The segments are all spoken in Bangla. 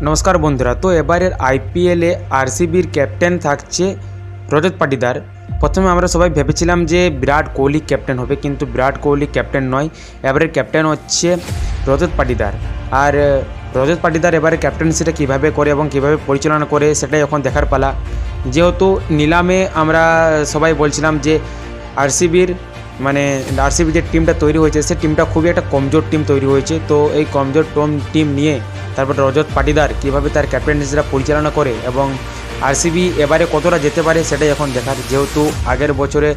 নমস্কার বন্ধুরা। তো এবারের আইপিএলে আরসিবির ক্যাপ্টেন থাকছে রজত পাটিদার। প্রথমে আমরা সবাই ভেবেছিলাম যে বিরাট কোহলি ক্যাপ্টেন হবে, কিন্তু বিরাট কোহলি ক্যাপ্টেন নয়, এবারের ক্যাপ্টেন হচ্ছে রজত পাটিদার। আর রজত পাটিদার এবারে ক্যাপ্টেন্সিটা কীভাবে করে এবং কীভাবে পরিচালনা করে সেটাই এখন দেখার পালা। যেহেতু নিলামে আমরা সবাই বলছিলাম যে আরসিবির যে টিমটা তৈরি হয়েছে সে টিমটা খুবই একটা কমজোর টিম তৈরি হয়েছে। তো এই কমজোর টিম নিয়ে তারপর রজত পাটিদার কীভাবে তার ক্যাপ্টেন্সিটা পরিচালনা করে এবং আরসিবি এবারে কতটা যেতে পারে সেটাই এখন দেখার। যেহেতু আগের বছরে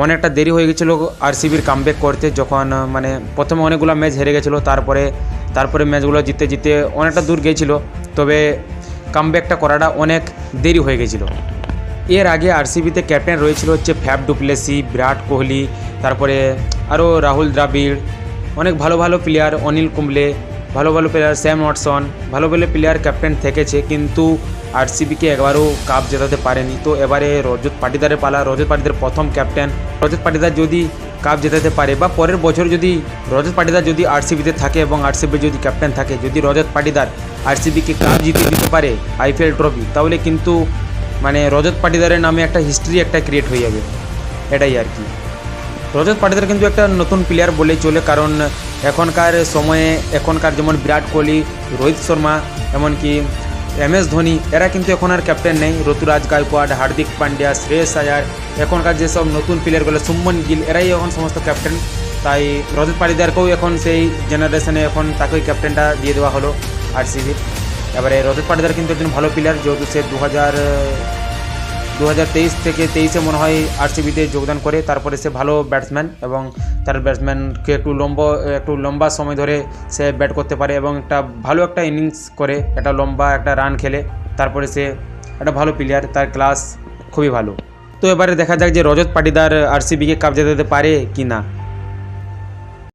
অনেকটা দেরি হয়ে গেছিলো আরসিবির কামব্যাক করতে, যখন প্রথমে অনেকগুলো ম্যাচ হেরে গেছিলো, তারপরে ম্যাচগুলো জিতে জিতে অনেকটা দূর গিয়েছিলো, তবে কামব্যাকটা করাটা অনেক দেরি হয়ে গেছিলো। এর আগে আরসিবিতে ক্যাপ্টেন রয়েছিল হচ্ছে Faf du Plessis, Virat Kohli, তারপরে আরও রাহুল দ্রাবিড়, অনেক ভালো ভালো প্লেয়ার, অনিল কুম্বলে, ভালো ভালো প্লেয়ার, স্যাম ওয়াটসন, ভালো ভালো প্লেয়ার ক্যাপ্টেন থেকেছে, কিন্তু আরসিবিকে একবারও কাপ জেতাতে পারেনি। তো এবারে রজত পাটিদারের পালা। রজত পাটিদার প্রথম ক্যাপ্টেন। রজত পাটিদার যদি কাপ জেতাতে পারে বা পরের বছর যদি রজত পাটিদার যদি আরসিবিতে থাকে এবং আরসিবির যদি ক্যাপ্টেন থাকে, যদি রজত পাটিদার আরসিবিকে কাপ জিতিয়ে দিতে পারে, আইপিএল ট্রফি, তাহলে কিন্তু রজত পাটিদারের নামে একটা হিস্ট্রি ক্রিয়েট হয়ে যাবে, এটাই আর কি। রজত পাটিদার কিন্তু একটা নতুন প্লেয়ার বলেই চলে, কারণ এখনকার সময়ে যেমন বিরাট কোহলি, রোহিত শর্মা, এমনকি MS ধোনি, এরা কিন্তু এখন আর ক্যাপ্টেন নেই। ঋতুরাজ গায়কোয়াড়, হার্দিক পান্ডিয়া, শ্রেয়স আয়ার, এখনকার যেসব নতুন প্লেয়ারগুলো, শুভমন গিল, এরাই এখন সমস্ত ক্যাপ্টেন। তাই রজত পাটিদারকেও এখন সেই জেনারেশনে এখন তাকেই ক্যাপ্টেনটা দিয়ে দেওয়া হলো আরসিবির। এবারে রজত পাটিদার কিন্তু একজন ভালো প্লেয়ার, যেহেতু সে 2023 থেকে 23-এ মনে হয় আরসিবিতে যোগদান করে। তারপরে সে ভালো ব্যাটসম্যান এবং তার ব্যাটসম্যানকে একটু লম্বা সময় ধরে সে ব্যাট করতে পারে এবং ভালো একটা ইনিংস করে, একটা লম্বা একটা রান খেলে। তারপরে সে একটা ভালো প্লেয়ার, তার ক্লাস খুবই ভালো। তো এবারে দেখা যাক যে রজত পাটিদার আরসিবিকে কাপ জেতাতে পারে কি না।